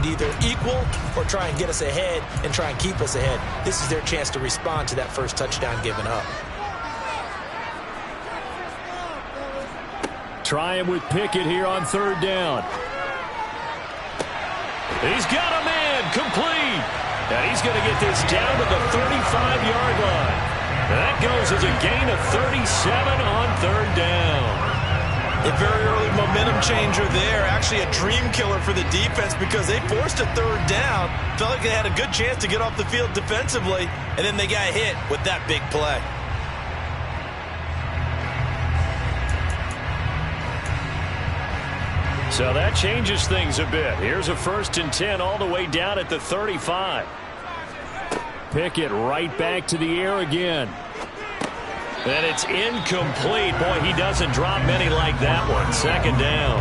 to either equal or try and get us ahead and try and keep us ahead. This is their chance to respond to that first touchdown given up. Trying with Pickett here on third down. He's got a man complete. And he's going to get this down to the 35-yard line. That goes as a gain of 37 on third down. A very early momentum changer there. Actually a dream killer for the defense because they forced a third down. Felt like they had a good chance to get off the field defensively, and then they got hit with that big play. So that changes things a bit. Here's a 1st and 10 all the way down at the 35. Pickett right back to the air again. And it's incomplete. Boy, he doesn't drop many like that one. 2nd down.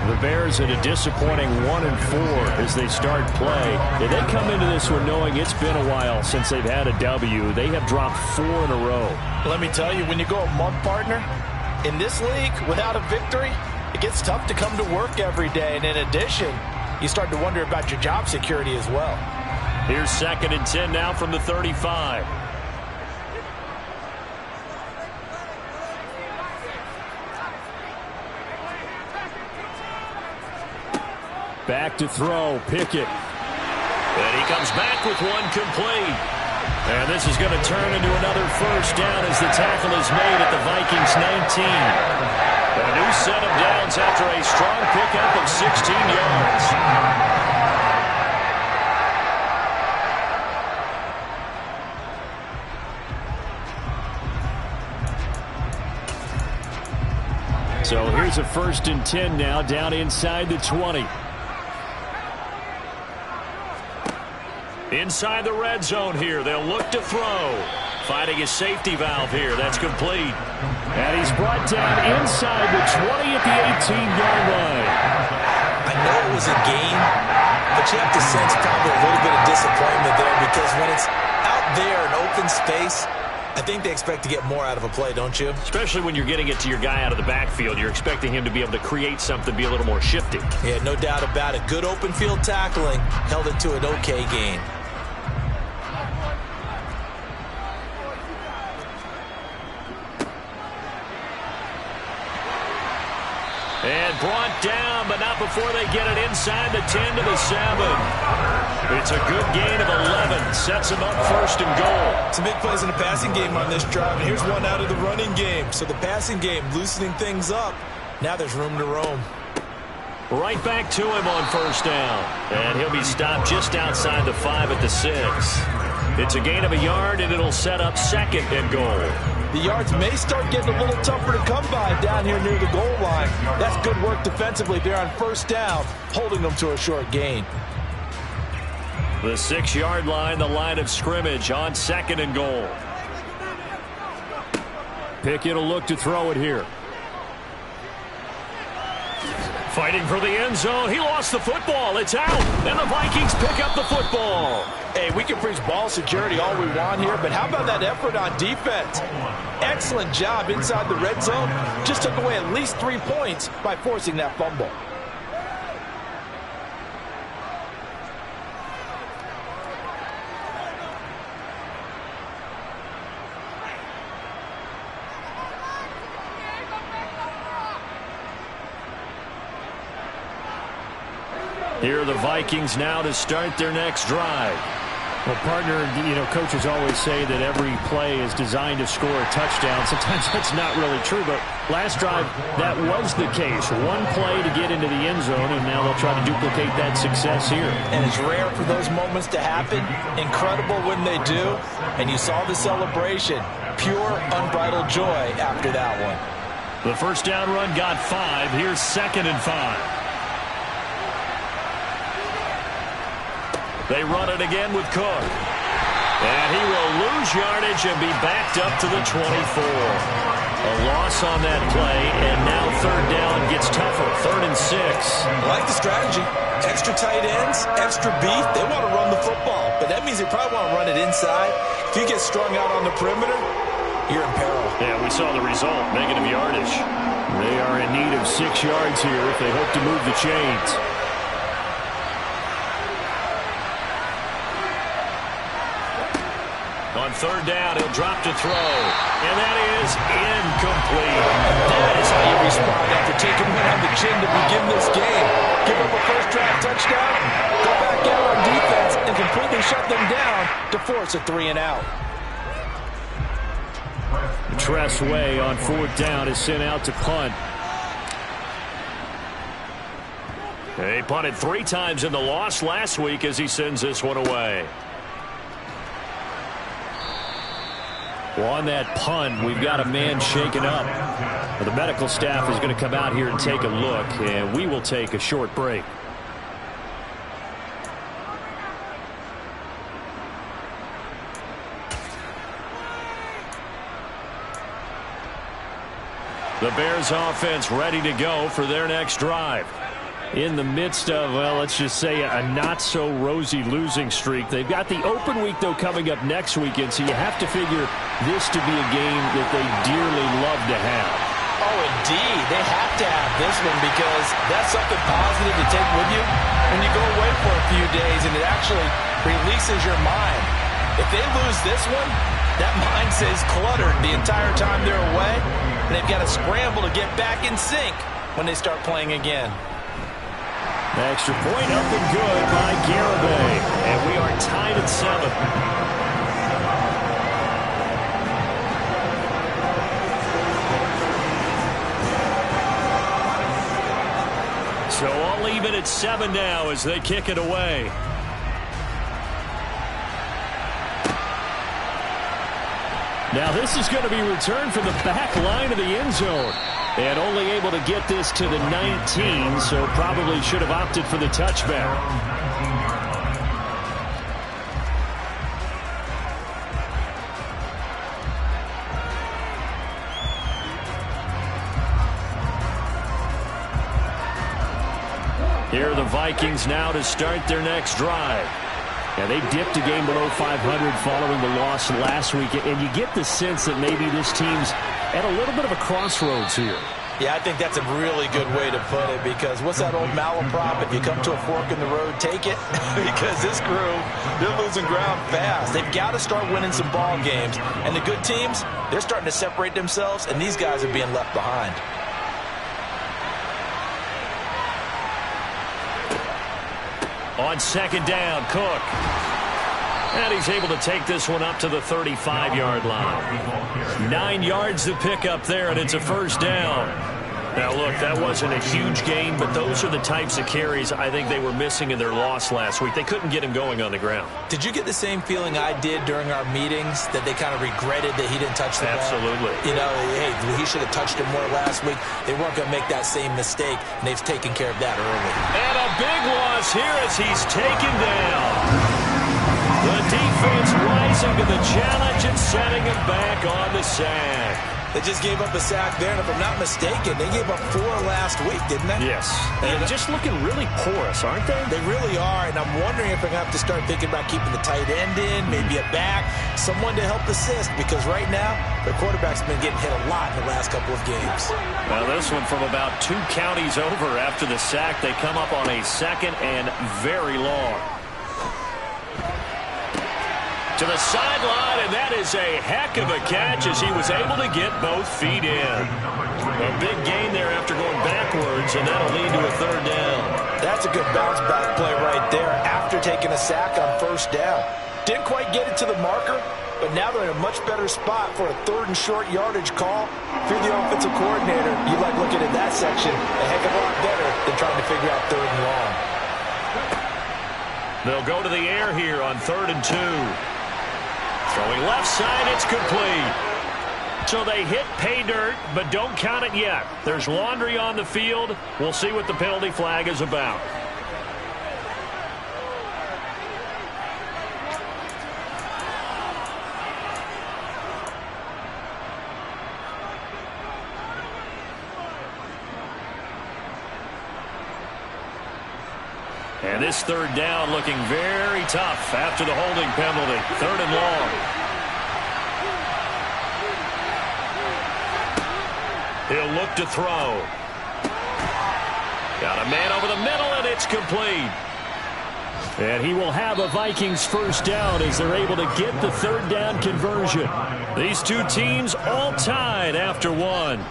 The Bears at a disappointing 1-4 as they start play. They come into this one knowing it's been a while since they've had a W. They have dropped 4 in a row. Let me tell you, when you go a month, partner, in this league without a victory, it gets tough to come to work every day. And in addition, you start to wonder about your job security as well. Here's 2nd and 10 now from the 35. Back to throw, Pickett. And he comes back with one complete. And this is going to turn into another 1st down as the tackle is made at the Vikings 19. A new set of downs after a strong pickup of 16 yards. So here's a 1st and 10 now down inside the 20. Inside the red zone here. They'll look to throw. Finding a safety valve here. That's complete. And he's brought down inside the 20 at the 18-yard line. I know it was a game, but you have to sense probably a little bit of disappointment there because when it's out there in open space, I think they expect to get more out of a play, don't you? Especially when you're getting it to your guy out of the backfield. You're expecting him to be able to create something, be a little more shifty. Yeah, no doubt about it. Good open field tackling held it to an okay game. And brought down, but not before they get it inside the 10 to the 7. It's a good gain of 11. Sets them up 1st and goal. Some big plays in the passing game on this drive, and here's one out of the running game. So the passing game loosening things up. Now there's room to roam. Right back to him on 1st down. And he'll be stopped just outside the 5 at the 6. It's a gain of a yard, and it'll set up 2nd and goal. The yards may start getting a little tougher to come by down here near the goal line. That's good work defensively there on 1st down, holding them to a short gain. The 6-yard line, the line of scrimmage on 2nd and goal. Pickett will look to throw it here. Fighting for the end zone. He lost the football. It's out. And the Vikings pick up the football. Hey, we can preach ball security all we want here, but how about that effort on defense? Excellent job inside the red zone. Just took away at least 3 points by forcing that fumble. Here are the Vikings now to start their next drive. Well, partner, you know, coaches always say that every play is designed to score a touchdown. Sometimes that's not really true, but last drive, that was the case. One play to get into the end zone, and now they'll try to duplicate that success here. And it's rare for those moments to happen. Incredible when they do. And you saw the celebration. Pure, unbridled joy after that one. The 1st down run got 5. Here's 2nd and 5. They run it again with Cook. And he will lose yardage and be backed up to the 24. A loss on that play, and now 3rd down gets tougher. 3rd and 6. I like the strategy. Extra tight ends, extra beef. They want to run the football, but that means they probably want to run it inside. If you get strung out on the perimeter, you're in peril. Yeah, we saw the result. Negative yardage. They are in need of 6 yards here if they hope to move the chains. On third down, he'll drop to throw. And that is incomplete. That is how you respond after taking one on the chin to begin this game. Give up a first drive touchdown, go back out on defense, and completely shut them down to force a 3 and out. Tressway on fourth down is sent out to punt. He punted 3 times in the loss last week as he sends this one away. Well, on that punt, we've got a man shaken up. Well, the medical staff is going to come out here and take a look, and we will take a short break. The Bears offense ready to go for their next drive. In the midst of, well, let's just say a not-so-rosy losing streak. They've got the open week, though, coming up next weekend, so you have to figure this to be a game that they dearly love to have. Oh, indeed. They have to have this one because that's something positive to take with you when you go away for a few days, and it actually releases your mind. If they lose this one, that mind stays cluttered the entire time they're away, and they've got to scramble to get back in sync when they start playing again. Extra point up and good by Garibay. And we are tied at 7. So all even at 7 now as they kick it away. Now this is going to be returned from the back line of the end zone. And only able to get this to the 19, so probably should have opted for the touchback. Here are the Vikings now to start their next drive. And they dipped a game below 500 following the loss last week. And you get the sense that maybe this team's at a little bit of a crossroads here. Yeah, I think that's a really good way to put it because what's that old malaprop? If you come to a fork in the road, take it. Because this crew, they're losing ground fast. They've got to start winning some ball games. And the good teams, they're starting to separate themselves, and these guys are being left behind. On second down, Cook. And he's able to take this one up to the 35-yard line. 9 yards to pick up there, and it's a first down. Now, look, that wasn't a huge gain, but those are the types of carries I think they were missing in their loss last week. They couldn't get him going on the ground. Did you get the same feeling I did during our meetings, that they kind of regretted that he didn't touch the ball? Absolutely. You know, hey, he should have touched him more last week. They weren't going to make that same mistake, and they've taken care of that early. And a big loss here as he's taken down. The defense rising to the challenge and setting him back on the sack. They just gave up a sack there, and if I'm not mistaken, they gave up 4 last week, didn't they? Yes. And just looking really porous, aren't they? They really are, and I'm wondering if they're going to have to start thinking about keeping the tight end in, maybe a back, someone to help assist, because right now, their quarterback's been getting hit a lot in the last couple of games. Well, this one from about 2 counties over after the sack. They come up on a second and very long. To the sideline, and that is a heck of a catch as he was able to get both feet in. A big gain there after going backwards, and that'll lead to a third down. That's a good bounce-back play right there after taking a sack on first down. Didn't quite get it to the marker, but now they're in a much better spot for a 3rd and short yardage call. If you're the offensive coordinator, you like looking at that section a heck of a lot better than trying to figure out 3rd and long. They'll go to the air here on 3rd and 2. Throwing left side, it's complete. So they hit pay dirt, but don't count it yet. There's laundry on the field. We'll see what the penalty flag is about. And this 3rd down looking very tough after the holding penalty. 3rd and long. He'll look to throw. Got a man over the middle, and it's complete. And he will have a Vikings first down as they're able to get the third down conversion. These two teams all tied after one.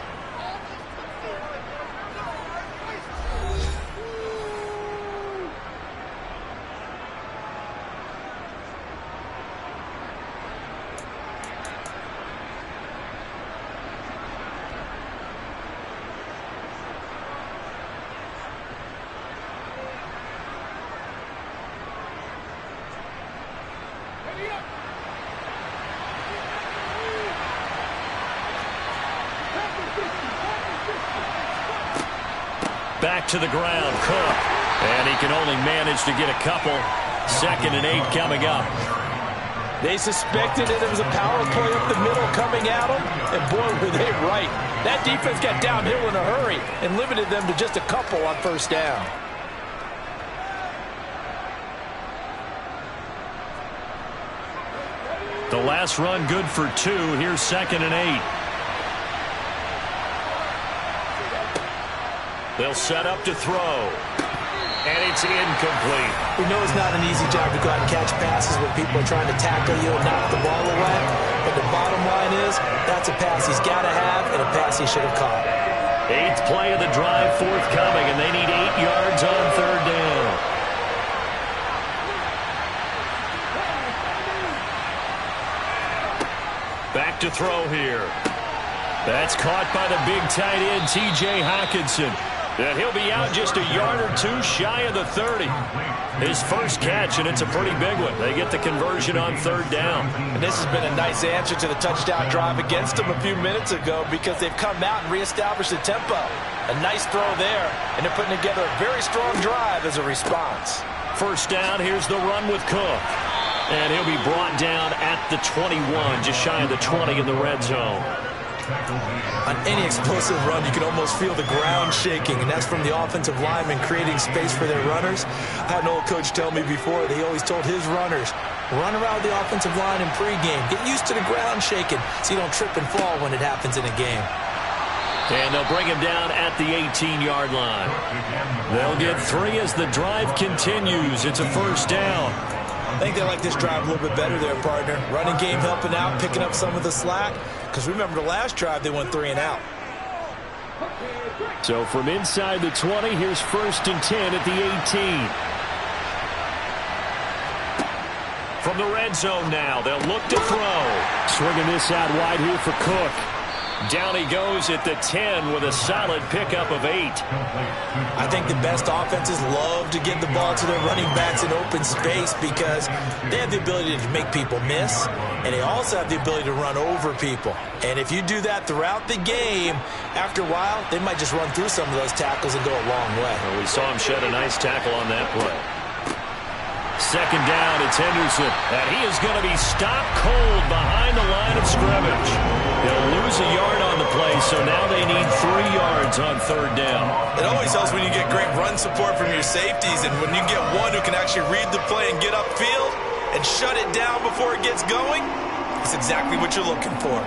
Back to the ground, Cook. And he can only manage to get a couple. 2nd and 8 coming up. They suspected that it was a power play up the middle coming at them, and boy, were they right. That defense got downhill in a hurry and limited them to just a couple on first down. The last run good for 2. Here's 2nd and 8. They'll set up to throw. And it's incomplete. We know it's not an easy job to go out and catch passes when people are trying to tackle you and knock the ball away. But the bottom line is, that's a pass he's got to have and a pass he should have caught. 8th play of the drive forthcoming, and they need 8 yards on third down. Back to throw here. That's caught by the big tight end, T.J. Hockenson. And he'll be out just a yard or 2 shy of the 30. His first catch, and it's a pretty big one. They get the conversion on third down. And this has been a nice answer to the touchdown drive against them a few minutes ago because they've come out and reestablished the tempo. A nice throw there, and they're putting together a very strong drive as a response. First down, here's the run with Cook. And he'll be brought down at the 21, just shy of the 20 in the red zone. On any explosive run, you can almost feel the ground shaking, and that's from the offensive linemen creating space for their runners. I had an old coach tell me before that he always told his runners, run around the offensive line in pregame. Get used to the ground shaking so you don't trip and fall when it happens in a game. And they'll bring him down at the 18-yard line. They'll get 3 as the drive continues. It's a first down. I think they like this drive a little bit better there, partner. Running game helping out, picking up some of the slack. Because remember the last drive, they went 3 and out. So from inside the 20, here's 1st and 10 at the 18. From the red zone now, they'll look to throw. Swinging this out wide here for Cook. Down he goes at the 10 with a solid pickup of 8. I think the best offenses love to give the ball to their running backs in open space because they have the ability to make people miss, and they also have the ability to run over people. And if you do that throughout the game, after a while, they might just run through some of those tackles and go a long way. Well, we saw him shed a nice tackle on that play. 2nd down, it's Henderson. And he is going to be stopped cold behind the line of scrimmage. They'll lose a yard on the play, so now they need 3 yards on third down. It always helps when you get great run support from your safeties, and when you get one who can actually read the play and get upfield and shut it down before it gets going, it's exactly what you're looking for.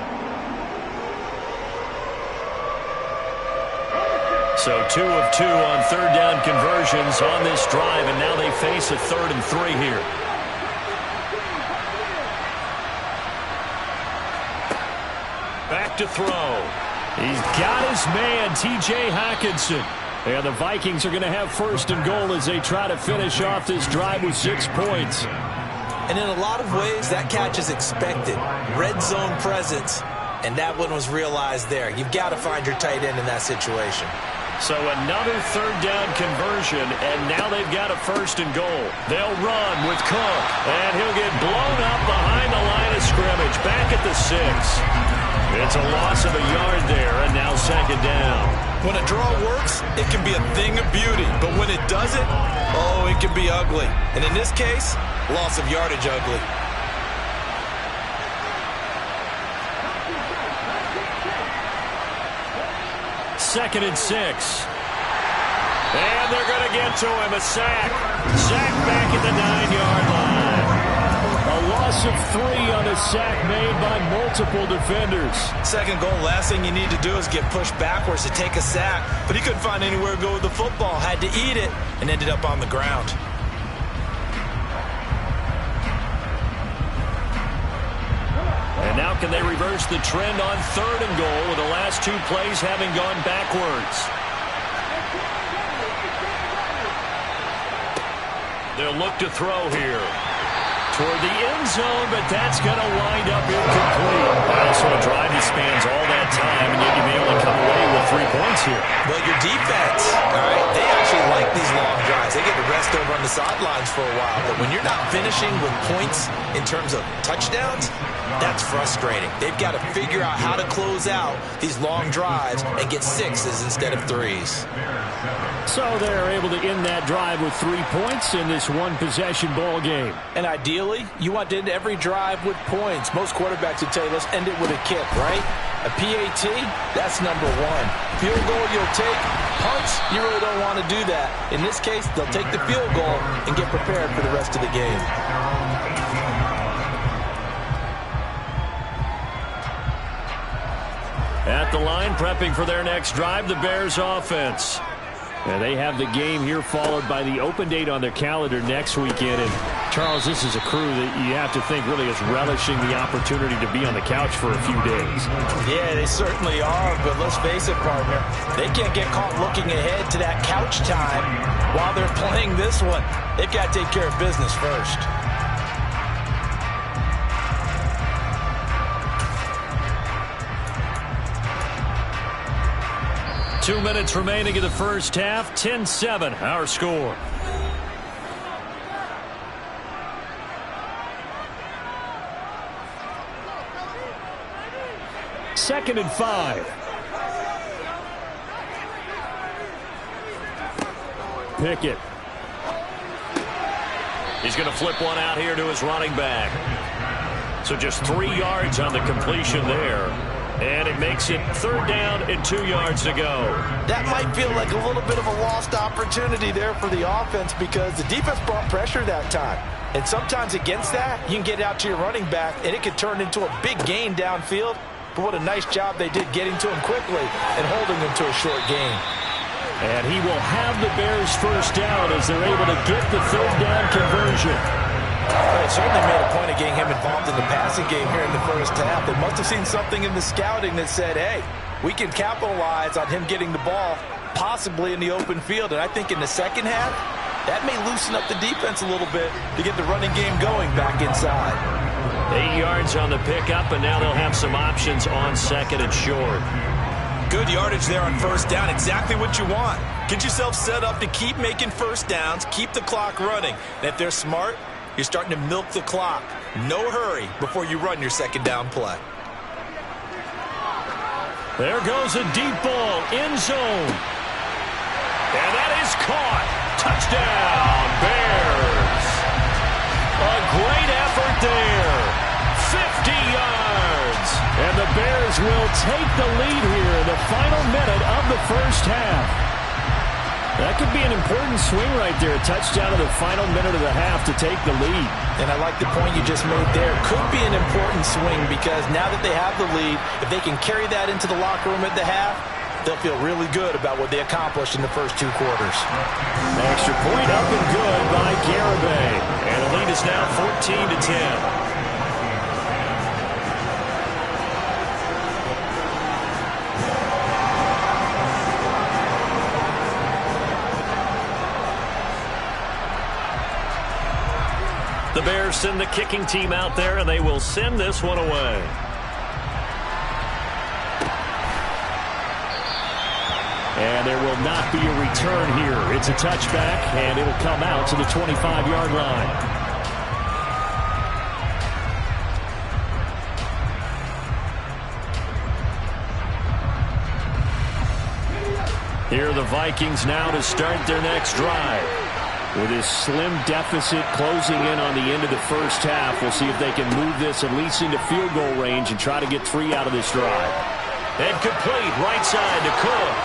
So 2 of 2 on third down conversions on this drive, and now they face a 3rd and 3 here. Back to throw. He's got his man, T.J. Hockenson. And the Vikings are going to have 1st and goal as they try to finish off this drive with 6 points. And in a lot of ways, that catch is expected. Red zone presence, and that one was realized there. You've got to find your tight end in that situation. So another third down conversion, and now they've got a 1st and goal. They'll run with Cook, and he'll get blown up behind the line of scrimmage, back at the 6. It's a loss of a yard there, and now 2nd down. When a draw works, it can be a thing of beauty, but when it doesn't, oh, it can be ugly. And in this case, loss of yardage ugly. Second and 6. And they're going to get to him. A sack. Sack back at the 9-yard line. A loss of 3 on a sack made by multiple defenders. 2nd goal, last thing you need to do is get pushed backwards to take a sack. But he couldn't find anywhere to go with the football. Had to eat it and ended up on the ground. back, and they reverse the trend on 3rd and goal with the last 2 plays having gone backwards. They'll look to throw here. Toward the end zone, but that's going to wind up incomplete. Well, so a drive that spans all that time, and yet you may only come away with 3 points here. But your defense, all right, they actually like these long drives. They get to rest over on the sidelines for a while. But when you're not finishing with points in terms of touchdowns, that's frustrating. They've got to figure out how to close out these long drives and get 6s instead of 3s. So they're able to end that drive with 3 points in this one-possession ball game. And ideally, you want to end every drive with points. Most quarterbacks would tell you, let's end it with a kick, right? A PAT, that's number 1. Field goal you'll take. Punts, you really don't want to do that. In this case, they'll take the field goal and get prepared for the rest of the game. At the line, prepping for their next drive, the Bears offense. And they have the game here followed by the open date on their calendar next weekend. And, Charles, this is a crew that you have to think really is relishing the opportunity to be on the couch for a few days. Yeah, they certainly are, but let's face it, partner. They can't get caught looking ahead to that couch time while they're playing this one. They've got to take care of business first. 2 minutes remaining in the first half. 10-7, our score. Second and 5. Pickett. He's going to flip one out here to his running back. So just 3 yards on the completion there. And it makes it 3rd down and 2 yards to go. That might feel like a little bit of a lost opportunity there for the offense because the defense brought pressure that time. And sometimes against that, you can get out to your running back, and it could turn into a big gain downfield. But what a nice job they did getting to him quickly and holding him to a short gain. And he will have the Bears first down as they're able to get the 3rd down conversion. Well, it certainly made a point of getting him involved in the passing game here in the first half. They must have seen something in the scouting that said, hey, we can capitalize on him getting the ball possibly in the open field. And I think in the second half, that may loosen up the defense a little bit to get the running game going back inside. 8 yards on the pickup, and now they'll have some options on 2nd and short. Good yardage there on 1st down. Exactly what you want. Get yourself set up to keep making 1st downs, keep the clock running. And if they're smart, you're starting to milk the clock. No hurry before you run your 2nd down play. There goes a deep ball, end zone. And that is caught. Touchdown, Bears. A great effort there. 50 yards. And the Bears will take the lead here in the final minute of the first half. That could be an important swing right there. A touchdown in the final minute of the half to take the lead. And I like the point you just made there. Could be an important swing because now that they have the lead, if they can carry that into the locker room at the half, they'll feel really good about what they accomplished in the first 2 quarters. Extra point up and good by Garibay. And the lead is now 14-10. The Bears send the kicking team out there, and they will send this one away. And there will not be a return here. It's a touchback, and it will come out to the 25-yard line. Here are the Vikings now to start their next drive. With his slim deficit closing in on the end of the first half, we'll see if they can move this at least into field goal range and try to get 3 out of this drive. And complete right side to Cook.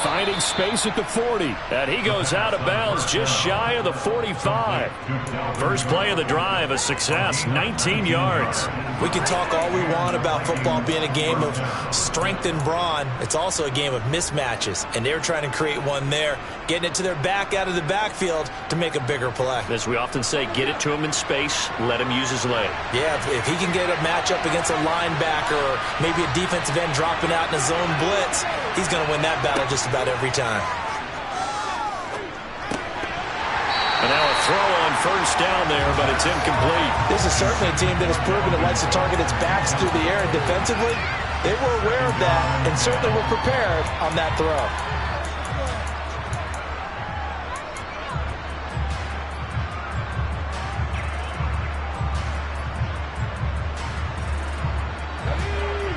Finding space at the 40. And he goes out of bounds just shy of the 45. First play of the drive, a success, 19 yards. We can talk all we want about football being a game of strength and brawn. It's also a game of mismatches, and they're trying to create one there, getting it to their back out of the backfield to make a bigger play. As we often say, get it to him in space, let him use his leg. Yeah, if he can get a matchup against a linebacker or maybe a defensive end dropping out in a zone blitz, he's going to win that battle just about every time. And now a throw on first down there, but it's incomplete. This is certainly a team that has proven it likes to target its backs through the air, and defensively, they were aware of that and certainly were prepared on that throw.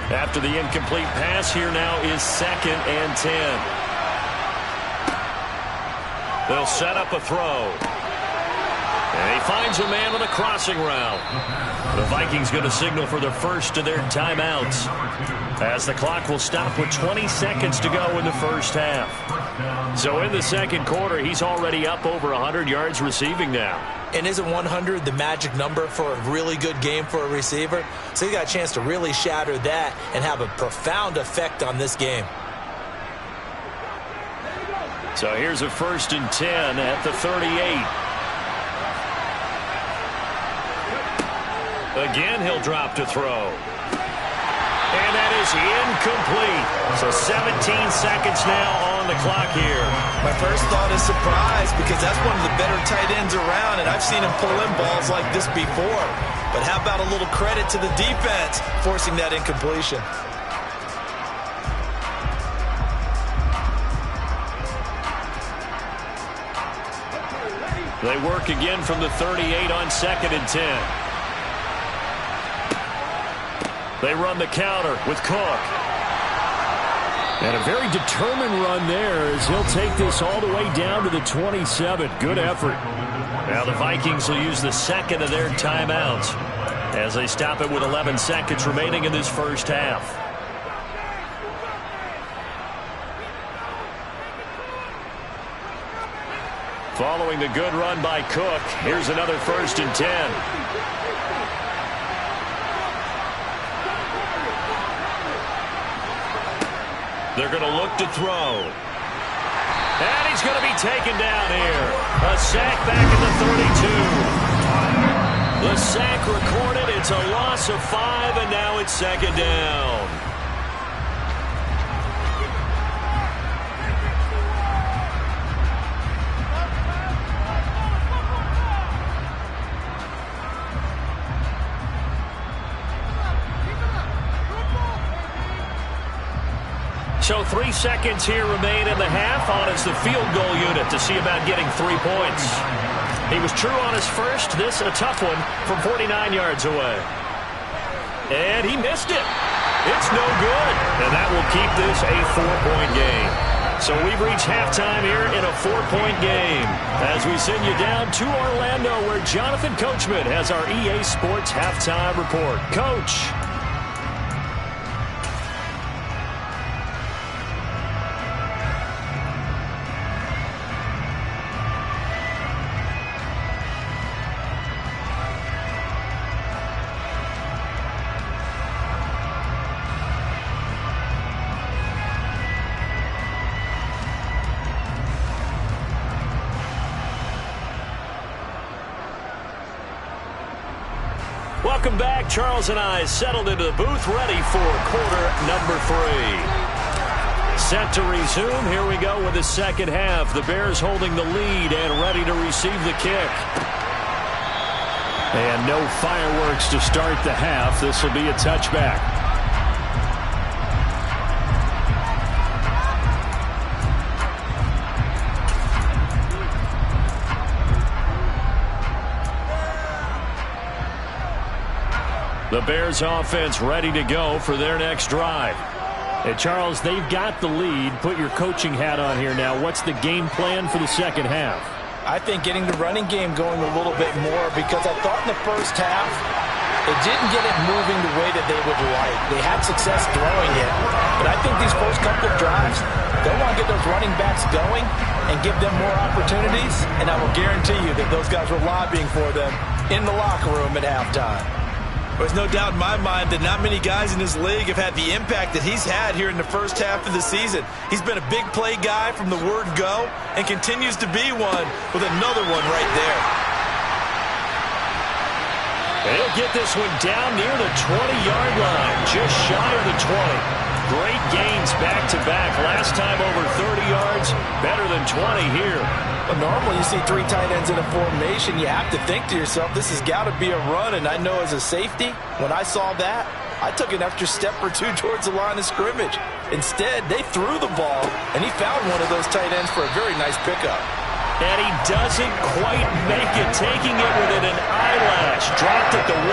After the incomplete pass, here now is 2nd and 10. They'll set up a throw. And he finds a man on a crossing route. The Vikings going to signal for the first of their timeouts, as the clock will stop with 20 seconds to go in the first half. So in the second quarter, he's already up over 100 yards receiving now. And isn't 100 the magic number for a really good game for a receiver? So he got a chance to really shatter that and have a profound effect on this game. So here's a 1st and 10 at the 38. Again, he'll drop to throw. And that is incomplete. So 17 seconds now on the clock here. My first thought is surprise, because that's one of the better tight ends around, and I've seen him pull in balls like this before. But how about a little credit to the defense forcing that incompletion? They work again from the 38 on 2nd and 10. They run the counter with Cook. And a very determined run there, as he'll take this all the way down to the 27. Good effort. Now the Vikings will use the 2nd of their timeouts as they stop it with 11 seconds remaining in this first half. Following the good run by Cook, here's another 1st and 10. They're going to look to throw. And he's going to be taken down here. A sack back at the 32. The sack recorded. It's a loss of 5, and now it's 2nd down. So 3 seconds here remain in the half on as the field goal unit to see about getting 3 points. He was true on his first. This a tough one from 49 yards away. And he missed it. It's no good. And that will keep this a 4-point game. So we've reached halftime here in a 4-point game as we send you down to Orlando, where Jonathan Coachman has our EA Sports halftime report. Coach. Welcome back. Charles and I settled into the booth, ready for quarter number 3. Set to resume. Here we go with the second half. The Bears holding the lead and ready to receive the kick. And no fireworks to start the half. This will be a touchback. The Bears offense ready to go for their next drive. And Charles, they've got the lead. Put your coaching hat on here now. What's the game plan for the second half? I think getting the running game going a little bit more, because I thought in the first half they didn't get it moving the way that they would like. They had success throwing it, but I think these first couple of drives, They'll want to get those running backs going and give them more opportunities, and I will guarantee you that those guys were lobbying for them in the locker room at halftime. There's no doubt in my mind that not many guys in this league have had the impact that he's had here in the first half of the season. He's been a big play guy from the word go and continues to be one with another one right there. They'll get this one down near the 20-yard line, just shy of the 20. Great gains back-to-back. Last time over 30 yards, better than 20 here. But normally you see three tight ends in a formation, you have to think to yourself, this has got to be a run. And I know as a safety, when I saw that, I took an extra step or two towards the line of scrimmage. Instead, they threw the ball, and he found one of those tight ends for a very nice pickup. And he doesn't quite make it, taking it within an eyelash. Dropped at the 1.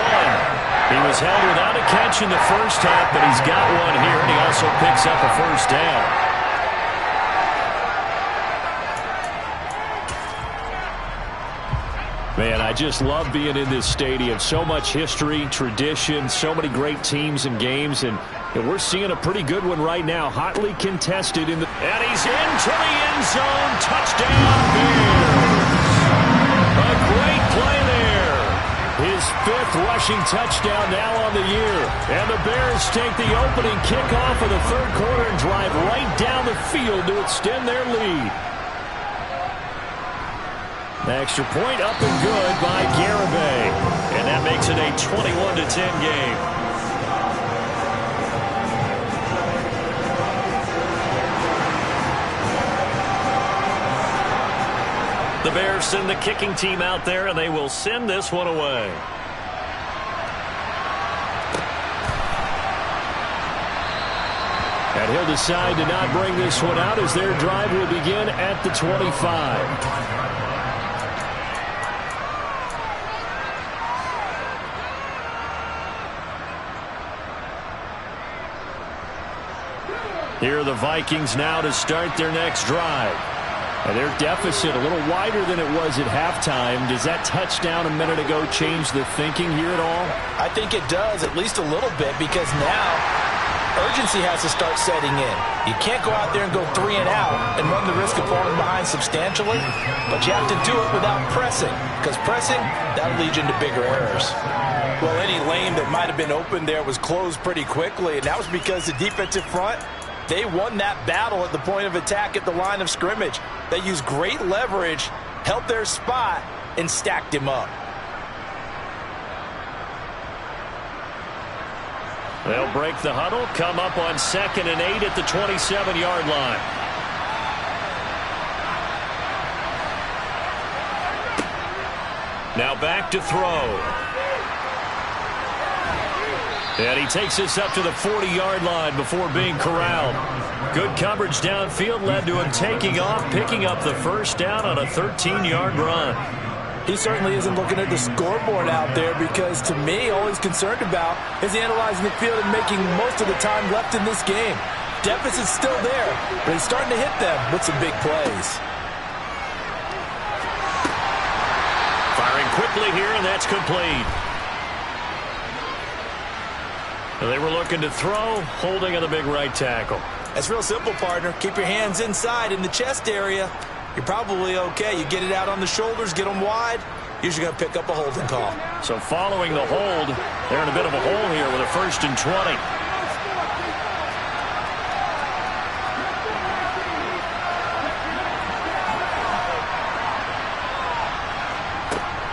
He was held without a catch in the first half, but he's got one here, and he also picks up a first down. Man, I just love being in this stadium. So much history, tradition, so many great teams and games, and we're seeing a pretty good one right now. Hotly contested in the... And he's into the end zone. Touchdown, Bears. A great play there. His 5th rushing touchdown now on the year. And the Bears take the opening kickoff of the third quarter and drive right down the field to extend their lead. The extra point up and good by Garibay. And that makes it a 21-10 game. The Bears send the kicking team out there, and they will send this one away. And he'll decide to not bring this one out as their drive will begin at the 25. Here are the Vikings now to start their next drive. And their deficit a little wider than it was at halftime. Does that touchdown a minute ago change the thinking here at all? I think it does, at least a little bit, because now urgency has to start setting in. You can't go out there and go 3 and out and run the risk of falling behind substantially, but you have to do it without pressing, because pressing, that'll lead you into bigger errors. Well, any lane that might have been open there was closed pretty quickly, and that was because the defensive front, they won that battle at the point of attack at the line of scrimmage. They used great leverage, held their spot, and stacked him up. They'll break the huddle, come up on 2nd and 8 at the 27-yard line. Now back to throw. And he takes this up to the 40-yard line before being corralled. Good coverage downfield led to him taking off, picking up the first down on a 13-yard run. He certainly isn't looking at the scoreboard out there because, to me, all he's concerned about is analyzing the field and making most of the time left in this game. Deficit's still there, but he's starting to hit them with some big plays. Firing quickly here, and that's complete. They were looking to throw, holding on the big right tackle. That's real simple, partner. Keep your hands inside in the chest area. You're probably okay. You get it out on the shoulders, get them wide, usually going to pick up a holding call. So following the hold, they're in a bit of a hole here with a 1st and 20.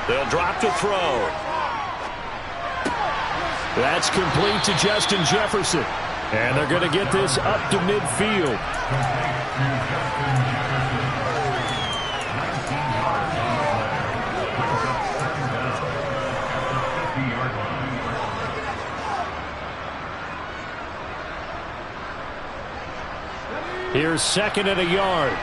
They'll drop to throw. That's complete to Justin Jefferson. And they're going to get this up to midfield. Here's 2nd and a yard.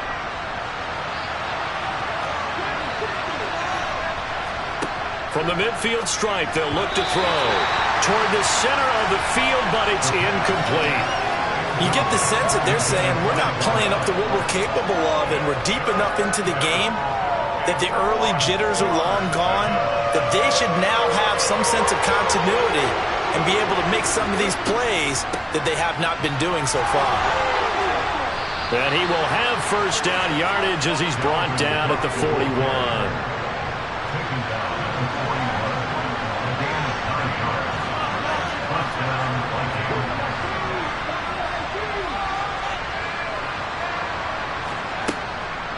From the midfield stripe, they'll look to throw. Toward the center of the field, but it's incomplete. You get the sense that they're saying we're not playing up to what we're capable of, and we're deep enough into the game that the early jitters are long gone, that they should now have some sense of continuity and be able to make some of these plays that they have not been doing so far. And he will have first down yardage as he's brought down at the 41.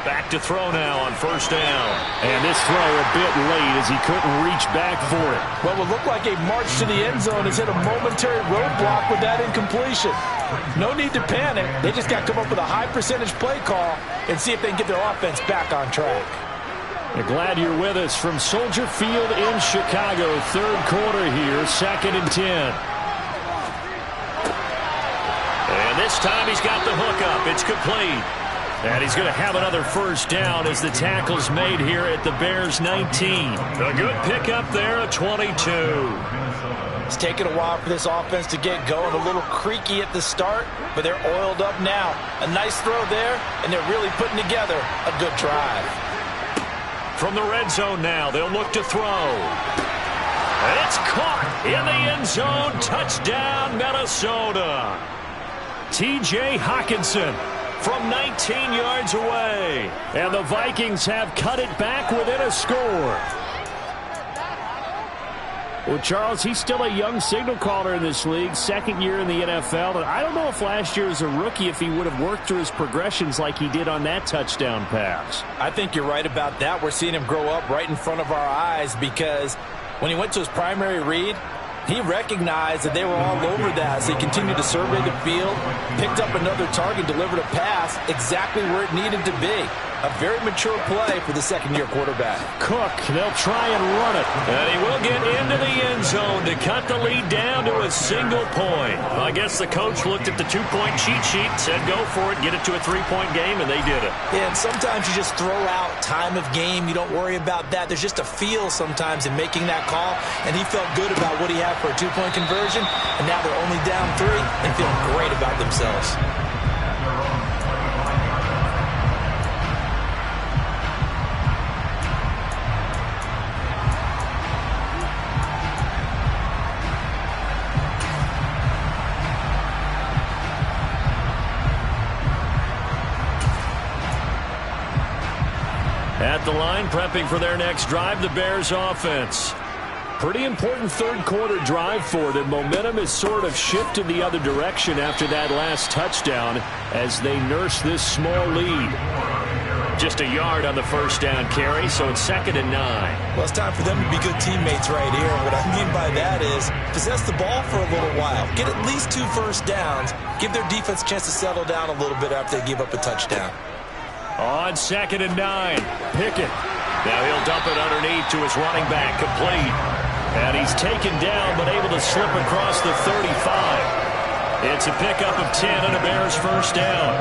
Back to throw now on first down. And this throw a bit late as he couldn't reach back for it. What would look like a march to the end zone has hit a momentary roadblock with that incompletion. No need to panic. They just got to come up with a high percentage play call and see if they can get their offense back on track. We're glad you're with us from Soldier Field in Chicago. Third quarter here, 2nd and 10. And this time he's got the hook up. It's complete. And he's going to have another first down as the tackle's made here at the Bears 19. A good pickup there at 22. It's taken a while for this offense to get going. A little creaky at the start, but they're oiled up now. A nice throw there, and they're really putting together a good drive. From the red zone now, they'll look to throw. And it's caught in the end zone. Touchdown, Minnesota. T.J. Hockenson from 19 yards away. And the Vikings have cut it back within a score. Well, Charles, he's still a young signal caller in this league, 2nd year in the NFL. And I don't know if last year as a rookie if he would have worked through his progressions like he did on that touchdown pass. I think you're right about that. We're seeing him grow up right in front of our eyes because when he went to his primary read, he recognized that they were all over that, so he continued to survey the field, picked up another target, delivered a pass exactly where it needed to be. A very mature play for the second-year quarterback. Cook, they'll try and run it. And he will get into the end zone to cut the lead down to a single point. I guess the coach looked at the two-point cheat sheet, said go for it, get it to a three-point game, and they did it. Yeah, and sometimes you just throw out time of game. You don't worry about that. There's just a feel sometimes in making that call, and he felt good about what he had for a two-point conversion, and now they're only down 3 and feeling great about themselves. At the line, prepping for their next drive, the Bears offense. Pretty important third quarter drive for them. Momentum has sort of shifted the other direction after that last touchdown as they nurse this small lead. Just a yard on the first down carry, so it's 2nd and 9. Well, it's time for them to be good teammates right here. And what I mean by that is possess the ball for a little while. Get at least 2 first downs. Give their defense a chance to settle down a little bit after they give up a touchdown. On 2nd and 9, Pickett. Now he'll dump it underneath to his running back, complete. And he's taken down but able to slip across the 35. It's a pickup of 10 and a Bears first down.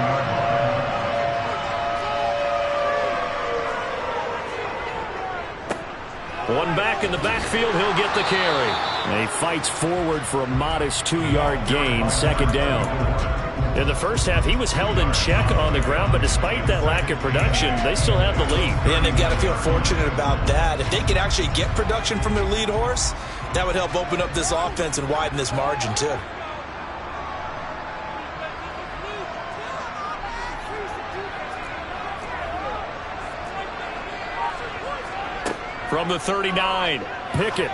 One back in the backfield, he'll get the carry. And he fights forward for a modest 2-yard gain, 2nd down. In the first half, he was held in check on the ground, but despite that lack of production, they still have the lead. And they've got to feel fortunate about that. If they could actually get production from their lead horse, that would help open up this offense and widen this margin, too. From the 39, Pickett.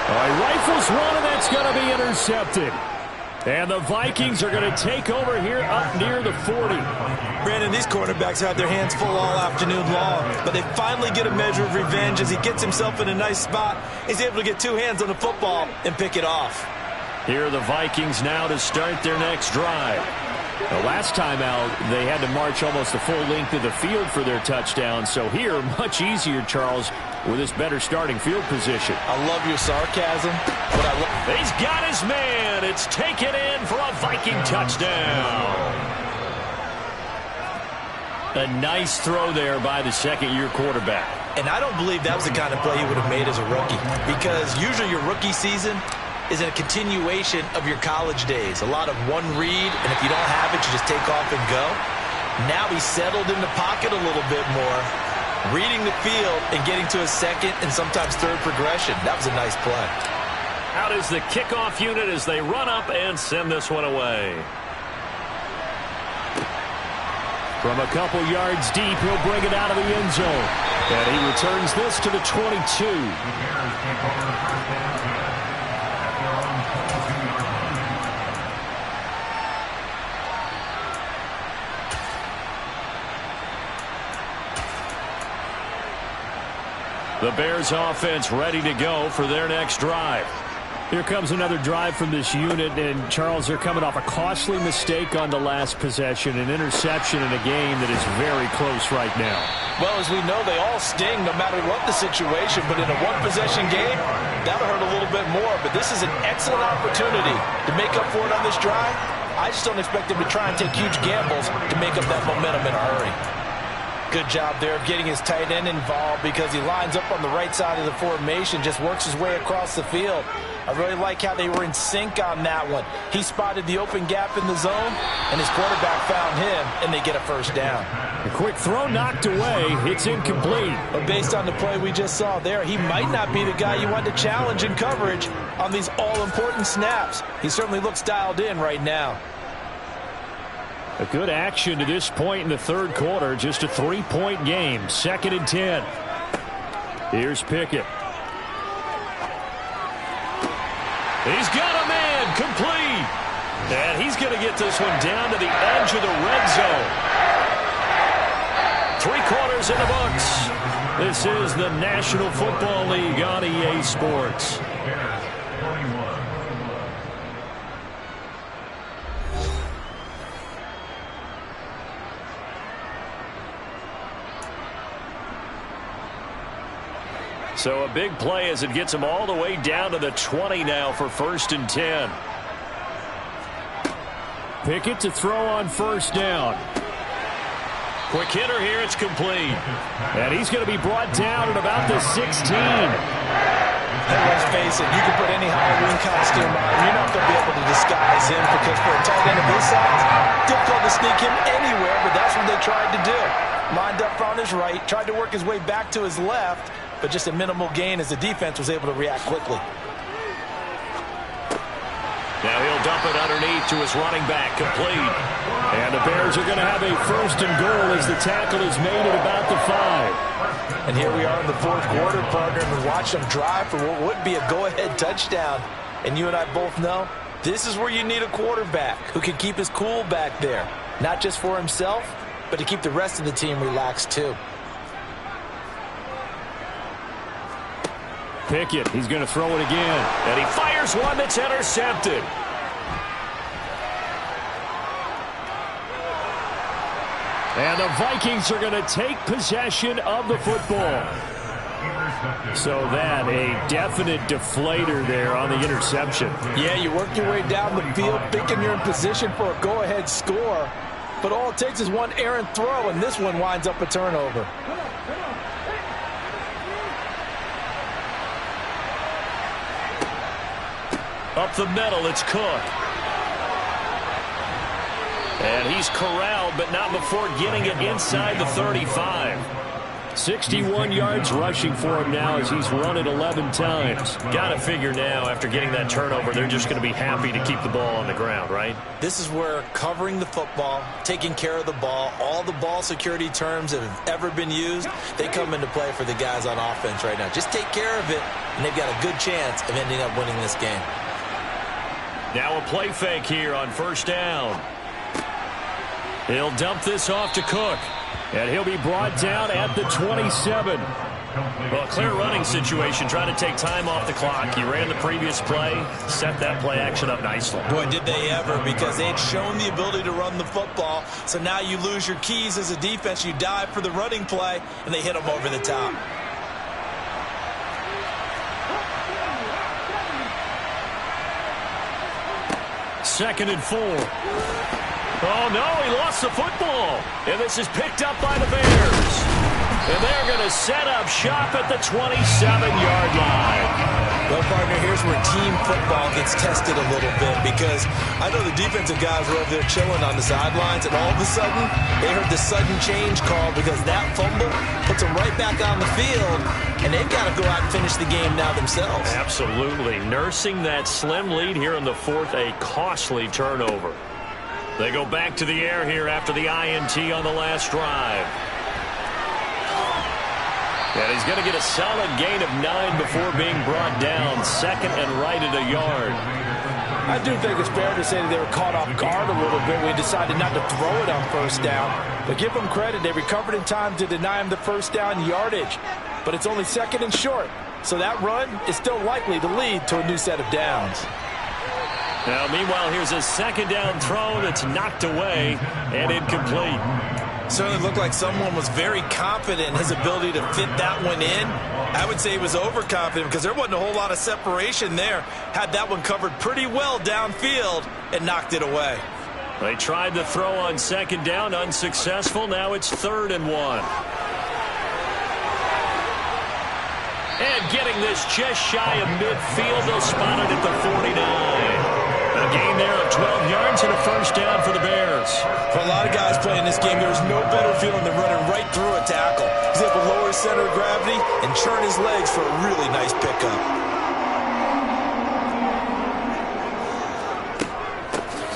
Rifles one, and that's going to be intercepted. And the Vikings are going to take over here up near the 40. Brandon, these quarterbacks have their hands full all afternoon long, but they finally get a measure of revenge as he gets himself in a nice spot. He's able to get 2 hands on the football and pick it off. Here are the Vikings now to start their next drive. The last time out, they had to march almost the full length of the field for their touchdown. So here, much easier, Charles, with this better starting field position. I love your sarcasm, but I love... He's got his man. It's taken in for a Viking touchdown. A nice throw there by the second-year quarterback. And I don't believe that was the kind of play he would have made as a rookie, because usually your rookie season is a continuation of your college days. A lot of one read, and if you don't have it, you just take off and go. Now he's settled in the pocket a little bit more, reading the field and getting to a second and sometimes third progression. That was a nice play. Out is the kickoff unit as they run up and send this one away. From a couple yards deep, he'll bring it out of the end zone. And he returns this to the 22. The Bears offense ready to go for their next drive. Here comes another drive from this unit, and Charles, they're coming off a costly mistake on the last possession, an interception in a game that is very close right now. Well, as we know, they all sting no matter what the situation, but in a one-possession game, that'll hurt a little bit more. But this is an excellent opportunity to make up for it on this drive. I just don't expect them to try and take huge gambles to make up that momentum in a hurry. Good job there of getting his tight end involved because he lines up on the right side of the formation, just works his way across the field. I really like how they were in sync on that one. He spotted the open gap in the zone, and his quarterback found him, and they get a first down. A quick throw knocked away. It's incomplete. But based on the play we just saw there, he might not be the guy you want to challenge in coverage on these all-important snaps. He certainly looks dialed in right now. A good action to this point in the third quarter. Just a 3-point game. 2nd and 10. Here's Pickett. He's got a man complete. And he's going to get this one down to the edge of the red zone. 3 quarters in the books. This is the National Football League on EA Sports. So a big play as it gets him all the way down to the 20 now for 1st and 10. Pickett to throw on 1st down. Quick hitter here, it's complete. And he's going to be brought down at about the 16. And let's face it, you can put any Halloween costume on, you're not going to be able to disguise him because for a tight end of his size, difficult to sneak him anywhere, but that's what they tried to do. Lined up on his right, tried to work his way back to his left, but just a minimal gain as the defense was able to react quickly. Now he'll dump it underneath to his running back, complete. And the Bears are going to have a 1st and goal as the tackle is made at about the 5. And here we are in the 4th quarter, partner, and watch them drive for what would be a go-ahead touchdown. And you and I both know this is where you need a quarterback who can keep his cool back there, not just for himself, but to keep the rest of the team relaxed too. Pickett, he's going to throw it again. And he fires one that's intercepted. And the Vikings are going to take possession of the football. So that, a definite deflator there on the interception. Yeah, you work your way down the field, thinking you're in position for a go-ahead score. But all it takes is one errant throw, and this one winds up a turnover. Up the middle, it's Cook. And he's corralled, but not before getting it inside the 35. 61 yards rushing for him now as he's run it 11 times. Got to figure now, after getting that turnover, they're just going to be happy to keep the ball on the ground, right? This is where covering the football, taking care of the ball, all the ball security terms that have ever been used, they come into play for the guys on offense right now. Just take care of it, and they've got a good chance of ending up winning this game. Now a play fake here on 1st down. He'll dump this off to Cook. And he'll be brought down at the 27. Well, a clear running situation, trying to take time off the clock. He ran the previous play, set that play action up nicely. Boy, did they ever, because they had shown the ability to run the football. So now you lose your keys as a defense. You dive for the running play, and they hit them over the top. Second and 4. Oh, no, he lost the football. And this is picked up by the Bears. And they're going to set up shop at the 27-yard line. Well, partner, here's where team football gets tested a little bit, because I know the defensive guys were over there chilling on the sidelines, and all of a sudden, they heard the sudden change call because that fumble puts them right back on the field, and they've got to go out and finish the game now themselves. Absolutely. Nursing that slim lead here in the 4th, a costly turnover. They go back to the air here after the INT on the last drive. And he's going to get a solid gain of 9 before being brought down. Second and right at a yard. I do think it's fair to say that they were caught off guard a little bit. We decided not to throw it on first down. But give them credit. They recovered in time to deny him the first down yardage. But it's only second and short. So that run is still likely to lead to a new set of downs. Now, meanwhile, here's a second down throw that's knocked away and incomplete. Certainly looked like someone was very confident in his ability to fit that one in. I would say he was overconfident because there wasn't a whole lot of separation there. Had that one covered pretty well downfield and knocked it away. They tried the throw on second down, unsuccessful. Now it's 3rd and 1. And getting this just shy of midfield, they'll spot it at the 49. A gain there of 12 yards and a first down for the Bears. For a lot of guys playing this game, there's no better feeling than running right through a tackle. He's able to lower his center of gravity and churn his legs for a really nice pickup.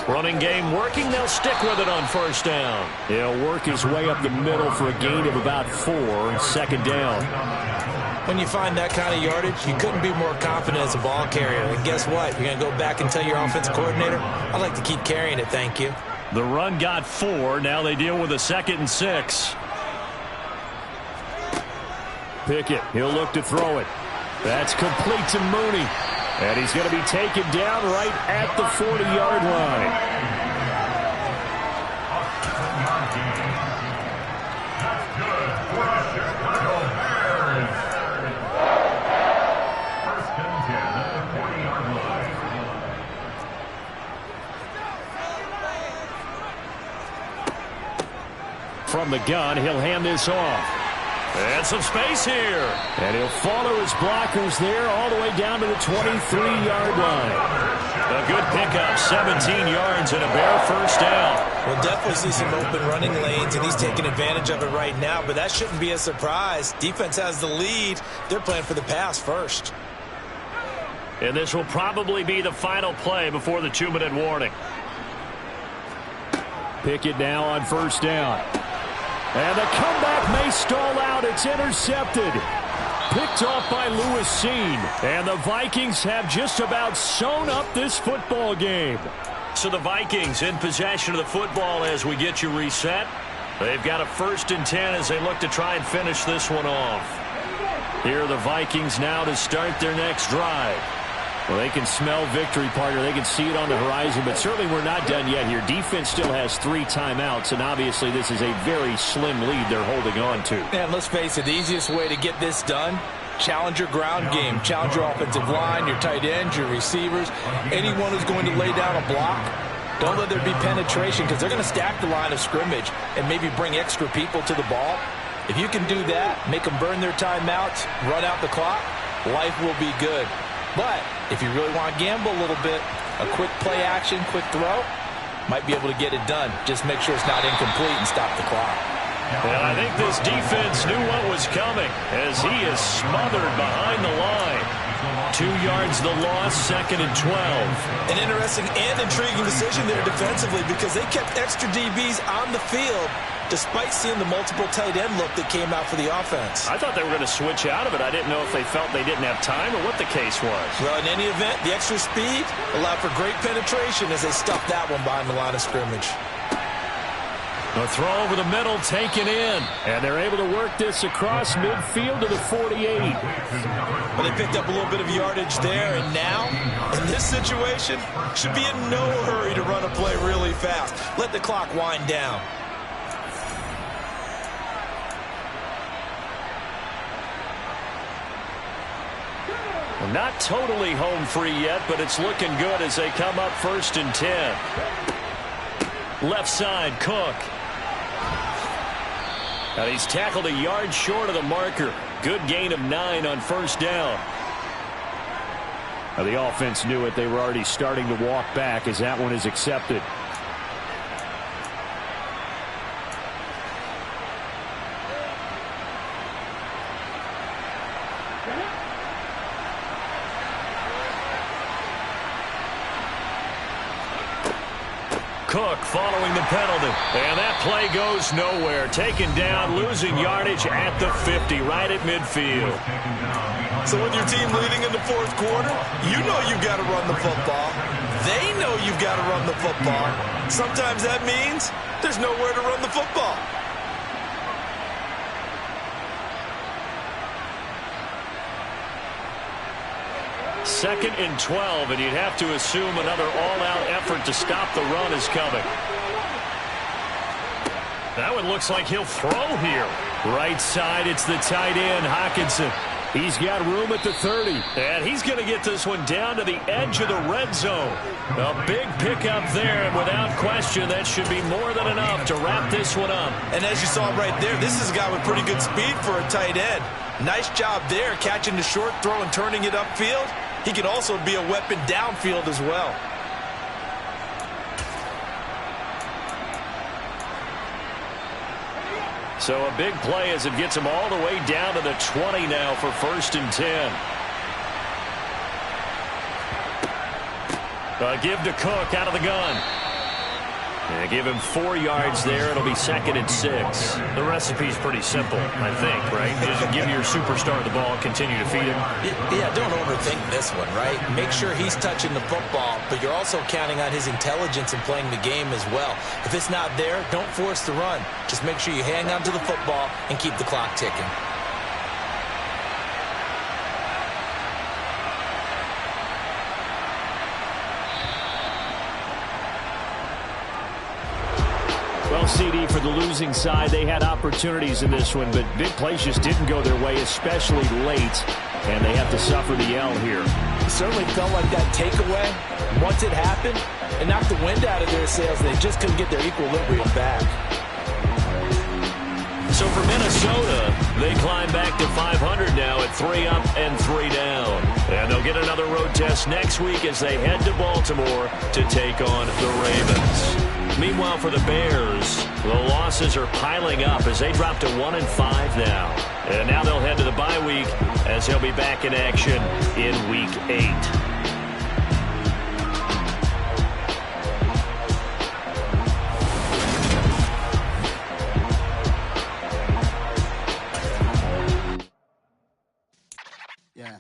Running game working. They'll stick with it on first down. He'll work his way up the middle for a gain of about 4. Second down. When you find that kind of yardage, you couldn't be more confident as a ball carrier. And guess what? You're going to go back and tell your offensive coordinator, I'd like to keep carrying it, thank you. The run got 4. Now they deal with a 2nd and 6. Pickett, he'll look to throw it. That's complete to Mooney. And he's going to be taken down right at the 40-yard line. From the gun, he'll hand this off. And some space here. And he'll follow his blockers there all the way down to the 23-yard line. A good pickup, 17 yards and a Bear first down. We'll definitely see some open running lanes, and he's taking advantage of it right now, but that shouldn't be a surprise. Defense has the lead. They're playing for the pass first. And this will probably be the final play before the 2-minute warning. Pickett now on first down. And the comeback may stall out. It's intercepted. Picked off by Lewis Seen. And the Vikings have just about sewn up this football game. So the Vikings in possession of the football as we get you reset. They've got a 1st and 10 as they look to try and finish this one off. Here are the Vikings now to start their next drive. Well, they can smell victory, partner. They can see it on the horizon, but certainly we're not done yet here. Defense still has 3 timeouts, and obviously this is a very slim lead they're holding on to. And let's face it, the easiest way to get this done, challenge your ground game. Challenge your offensive line, your tight ends, your receivers, anyone who's going to lay down a block. Don't let there be penetration because they're going to stack the line of scrimmage and maybe bring extra people to the ball. If you can do that, make them burn their timeouts, run out the clock, life will be good. But if you really want to gamble a little bit, a quick play action, quick throw, might be able to get it done. Just make sure it's not incomplete and stop the clock. And I think this defense knew what was coming as he is smothered behind the line. 2 yards the loss, 2nd and 12. An interesting and intriguing decision there defensively because they kept extra DBs on the field despite seeing the multiple tight end look that came out for the offense. I thought they were going to switch out of it. I didn't know if they felt they didn't have time or what the case was. Well, in any event, the extra speed allowed for great penetration as they stuffed that one behind the line of scrimmage. A throw over the middle taken in. And they're able to work this across midfield to the 48. Well, they picked up a little bit of yardage there, and now, in this situation, should be in no hurry to run a play really fast. Let the clock wind down. Not totally home free yet, but it's looking good as they come up 1st and 10. Left side, Cook. And he's tackled a yard short of the marker. Good gain of 9 on first down. Now the offense knew it. They were already starting to walk back as that one is accepted. Cook following the penalty. And that play goes nowhere. Taken down, losing yardage at the 50, right at midfield. So with your team leading in the fourth quarter, you know you've got to run the football. They know you've got to run the football. Sometimes that means there's nowhere to run the football. Second and 12, and you'd have to assume another all-out effort to stop the run is coming. That one looks like he'll throw here. Right side, it's the tight end, Hockenson. He's got room at the 30. And he's going to get this one down to the edge of the red zone. A big pickup there, and without question, that should be more than enough to wrap this one up. And as you saw right there, this is a guy with pretty good speed for a tight end. Nice job there, catching the short throw and turning it upfield. He can also be a weapon downfield as well. So a big play as it gets him all the way down to the 20 now for 1st and 10. Give to Cook out of the gun. And give him 4 yards there. It'll be 2nd and 6. The recipe's pretty simple, I think, right? Just give your superstar the ball, continue to feed him. Yeah, don't overthink this one, right? Make sure he's touching the football, but you're also counting on his intelligence in playing the game as well. If it's not there, don't force the run. Just make sure you hang on to the football and keep the clock ticking. Well, CD, for the losing side, they had opportunities in this one, but big plays just didn't go their way, especially late, and they have to suffer the L here. It certainly felt like that takeaway. Once it happened, it knocked the wind out of their sails. They just couldn't get their equilibrium back. So for Minnesota, they climb back to 500 now at 3 up and 3 down. And they'll get another road test next week as they head to Baltimore to take on the Ravens. Meanwhile, for the Bears, the losses are piling up as they drop to 1-5 now. And now they'll head to the bye week as they'll be back in action in Week 8. Yeah.